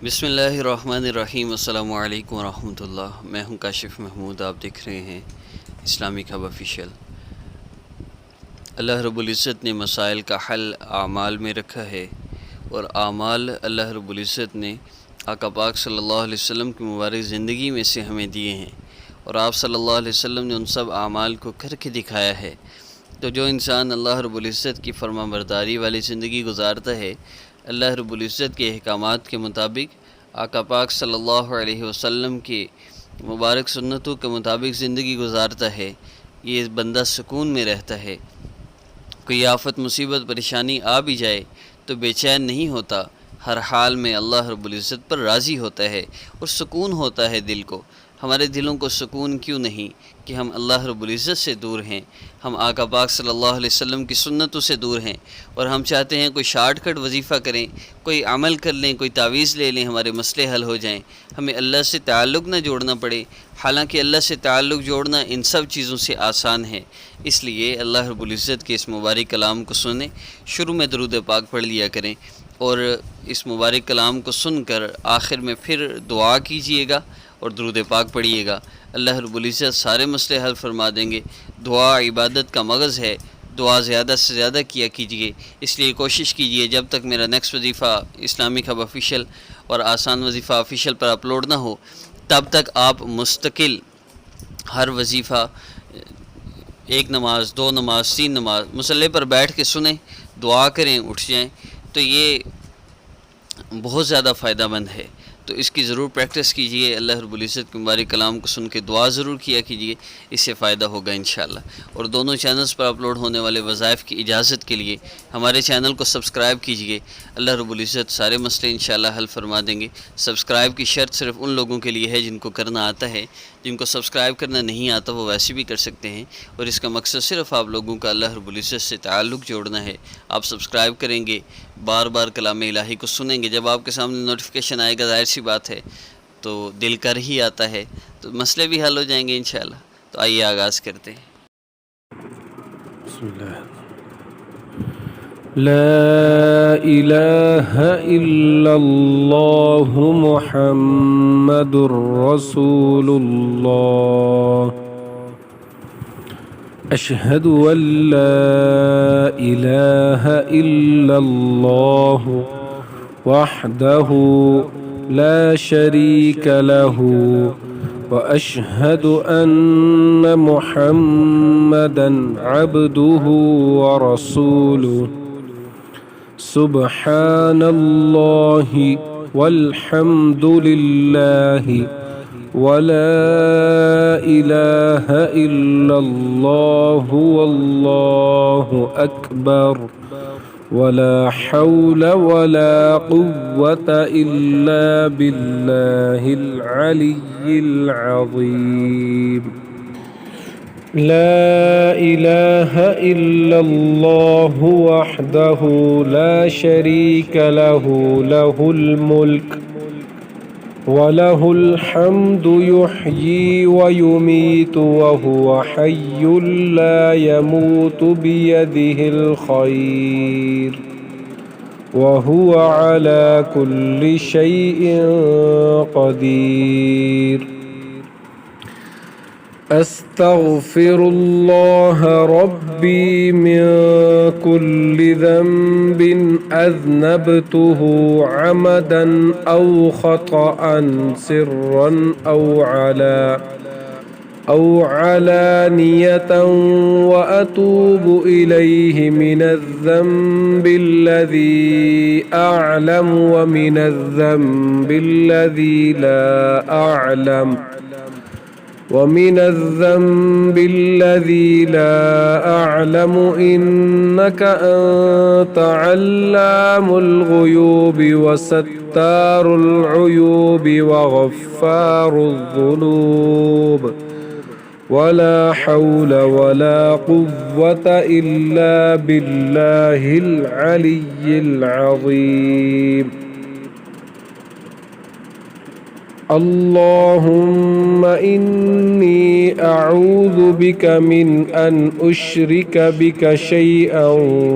بسم اللہ الرحمن الرحیم۔ السلام علیکم ورحمۃ اللہ۔ میں ہوں کاشف محمود، آپ دیکھ رہے ہیں اسلامک ہب آفیشیل۔ اللہ رب العزت نے مسائل کا حل اعمال میں رکھا ہے، اور اعمال اللہ رب العزت نے آقا پاک صلی اللہ علیہ وسلم کی مبارک زندگی میں سے ہمیں دیے ہیں، اور آپ صلی اللہ علیہ وسلم نے ان سب اعمال کو کر کے دکھایا ہے۔ تو جو انسان اللہ رب العزت کی فرما برداری والی زندگی گزارتا ہے، اللہ رب العزت کے احکامات کے مطابق، آقا پاک صلی اللہ علیہ وسلم کی مبارک سنتوں کے مطابق زندگی گزارتا ہے، یہ بندہ سکون میں رہتا ہے۔ کوئی آفت، مصیبت، پریشانی آ بھی جائے تو بے چین نہیں ہوتا، ہر حال میں اللہ رب العزت پر راضی ہوتا ہے اور سکون ہوتا ہے دل کو۔ ہمارے دلوں کو سکون کیوں نہیں کہ ہم اللہ رب العزت سے دور ہیں، ہم آقا پاک صلی اللہ علیہ وسلم کی سنتوں سے دور ہیں، اور ہم چاہتے ہیں کوئی شارٹ کٹ وظیفہ کریں، کوئی عمل کر لیں، کوئی تعویذ لے لیں، ہمارے مسئلے حل ہو جائیں، ہمیں اللہ سے تعلق نہ جوڑنا پڑے۔ حالانکہ اللہ سے تعلق جوڑنا ان سب چیزوں سے آسان ہے۔ اس لیے اللہ رب العزت کے اس مبارک کلام کو سنیں، شروع میں درود پاک پڑھ لیا کریں، اور اس مبارک کلام کو سن کر آخر میں پھر دعا کیجئے گا اور درود پاک پڑھیے گا۔ اللہ رب العزت سارے مسئلے حل فرما دیں گے۔ دعا عبادت کا مغز ہے، دعا زیادہ سے زیادہ کیا کیجئے۔ اس لیے کوشش کیجئے جب تک میرا نیکسٹ وظیفہ اسلامک ہب آفیشیل اور آسان وظیفہ آفیشیل پر اپلوڈ نہ ہو، تب تک آپ مستقل ہر وظیفہ، ایک نماز، دو نماز، تین نماز مصلی پر بیٹھ کے سنیں، دعا کریں، اٹھ جائیں، تو یہ بہت زیادہ فائدہ مند ہے۔ تو اس کی ضرور پریکٹس کیجئے، اللہ رب العزت کے مبارک کلام کو سن کے دعا ضرور کیا کیجئے، اس سے فائدہ ہوگا انشاءاللہ۔ اور دونوں چینلز پر اپلوڈ ہونے والے وظائف کی اجازت کے لیے ہمارے چینل کو سبسکرائب کیجئے، اللہ رب العزت سارے مسئلے انشاءاللہ حل فرما دیں گے۔ سبسکرائب کی شرط صرف ان لوگوں کے لیے ہے جن کو کرنا آتا ہے، جن کو سبسکرائب کرنا نہیں آتا وہ ویسے بھی کر سکتے ہیں، اور اس کا مقصد صرف آپ لوگوں کا اللہ رب العزت سے تعلق جوڑنا ہے۔ آپ سبسکرائب کریں گے، بار بار کلام الہی کو سنیں گے، جب آپ کے سامنے نوٹیفیکیشن آئے گا ظاہر سی بات ہے تو دل کر ہی آتا ہے، تو مسئلے بھی حل ہو جائیں گے انشاءاللہ۔ تو آئیے آغاز کرتے ہیں۔ بسم اللہ۔ لا الہ الا اللہ محمد رسول اللہ۔ اشہد ان لا الہ الا اللہ وحدہ لا شریک لہ واشہد ان محمدا عبدہ ورسولہ۔ سبحان اللہ والحمد للہ ولا الہ الا اللہ واللہ اکبر ولا حول ولا قوة الا باللہ العلی العظیم۔ لا الہ الا اللہ وحدہ لا شریک لہ، لہ الملک وَلَهُ الْحَمْدُ يُحْيِي وَيُمِيتُ وَهُوَ حَيٌّ لَا يَمُوتُ بِيَدِهِ الْخَيْرُ وَهُوَ عَلَى كُلِّ شَيْءٍ قَدِيرٌ۔ أستغفر الله ربي من كل ذنب أذنبته عمدا أو خطأ سرا أو علانية، وأتوب إليه من الذنب الذي أعلم ومن الذنب الذي لا أعلم، ومن الذنب الذي لا أعلم، إنك أنت علام الغيوب وستار العيوب وغفار الذنوب، ولا حول ولا قوة إلا بالله العلي العظيم۔ اللهم إني أعوذ بك من أن أشرك بك شيئا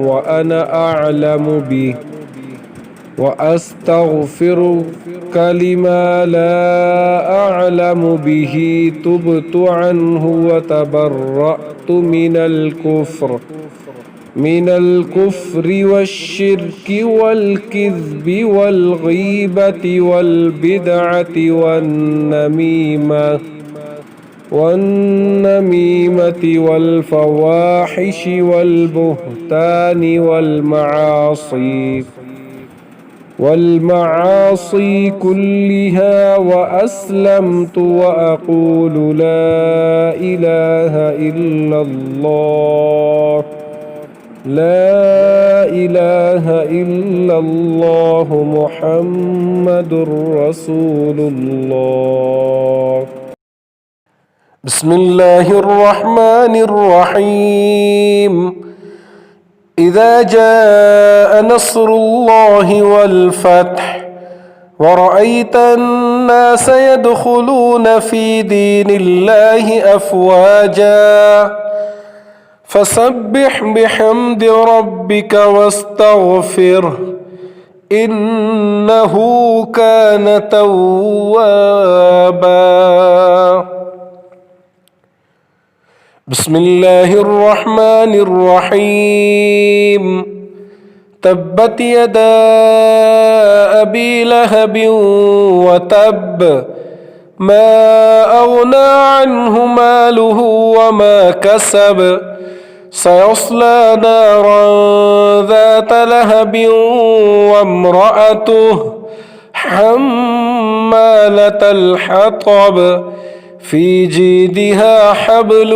وأنا أعلم به، وأستغفرك لما لا أعلم به تبت عنه وتبرأت من الكفر والشرك والكذب والغيبة والبدعة والنميمة والفواحش والبهتان والمعاصي كلها، وأسلمت وأقول لا إله إلا الله، لا إله إلا الله محمد رسول الله. بسم الله الرحمن الرحيم. إذا جاء نصر الله والفتح ورأيت الناس يدخلون في دين الله أفواجا فسبح بحمد ربك واستغفره إنه كان توابا. بسم الله الرحمن الرحيم. تبت يدا أبي لهب وتب، ما أغنى عنه ماله وما كسب، سيصلى نارا ذات لهب وامرأته حمالة الحطب في جيدها حبل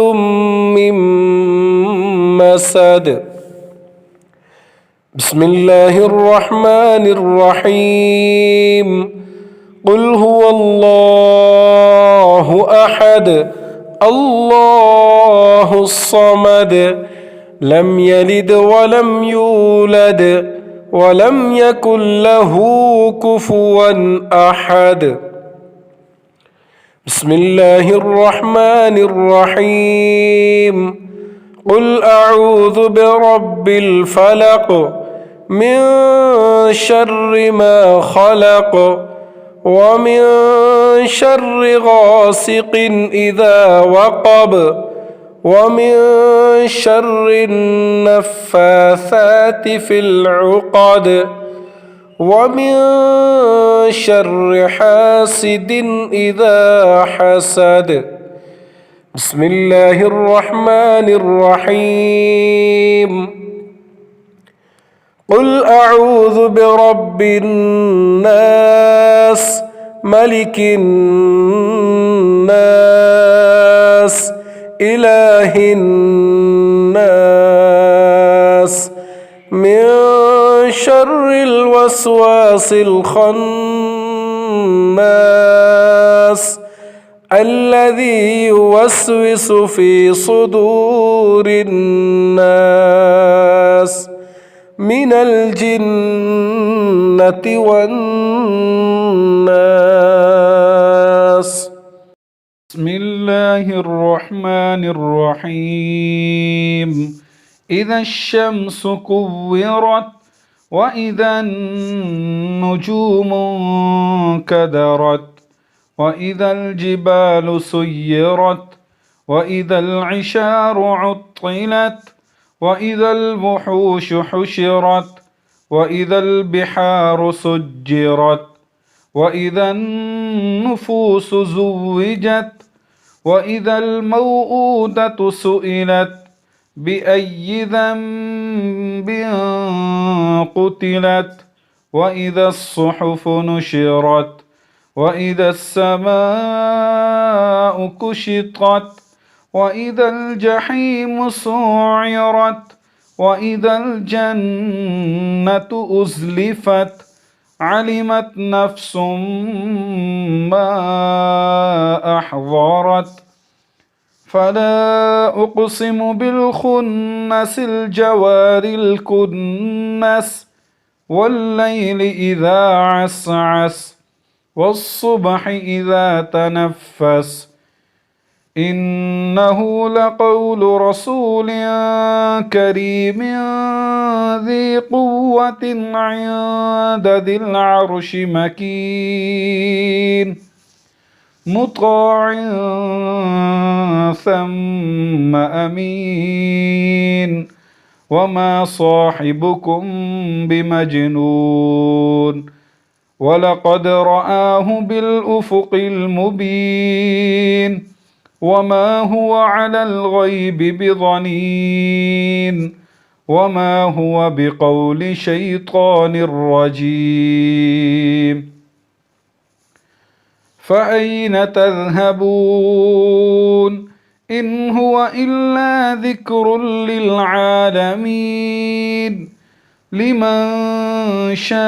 من مسد. بسم الله الرحمن الرحيم. قل هو الله أحد الله الصمد لم يلد ولم يولد ولم يكن له كفوا أحد. بسم الله الرحمن الرحيم. قل أعوذ برب الفلق من شر ما خلق ومن شر غاسق إذا وقب ومن شر النفاثات في العقد ومن شر حاسد إذا حسد. بسم الله الرحمن الرحيم. قل أعوذ برب الناس ملك الناس إله الناس من شر الوسواس الخناس الذي يوسوس في صدور الناس من الجنة والناس. بسم الله الرحمن الرحيم. إذا الشمس كورت وإذا النجوم انكدرت وإذا الجبال سيرت وإذا العشار عطلت وإذا الوحوش حشرت وإذا البحار سجرت وإذا النفوس زوجت وإذا الموءودة سئلت بأي ذنب قتلت وإذا الصحف نشرت وإذا السماء كشطت وإذا الجحيم سعرت وإذا الجنة أزلفت علمت نفس ما أحضرت. فلا أقسم بالخنس الجوار الكنس والليل إذا عسعس والصبح إذا تنفس إنه لقول رسول كريم ذي قوة عند ذي العرش مكين مطاع ثم أمين وما صاحبكم بمجنون ولقد رآه بالأفق المبين وما هو على الغيب بضنين وما هو بقول شيطان رجيم فأين تذهبون إن هو إلا ذكر للعالمين لمن شاء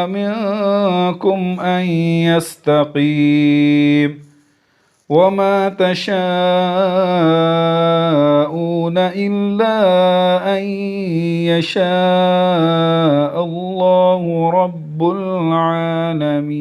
منكم أن يستقيم وما تشاءون إلا أن يشاء الله رب العالمين.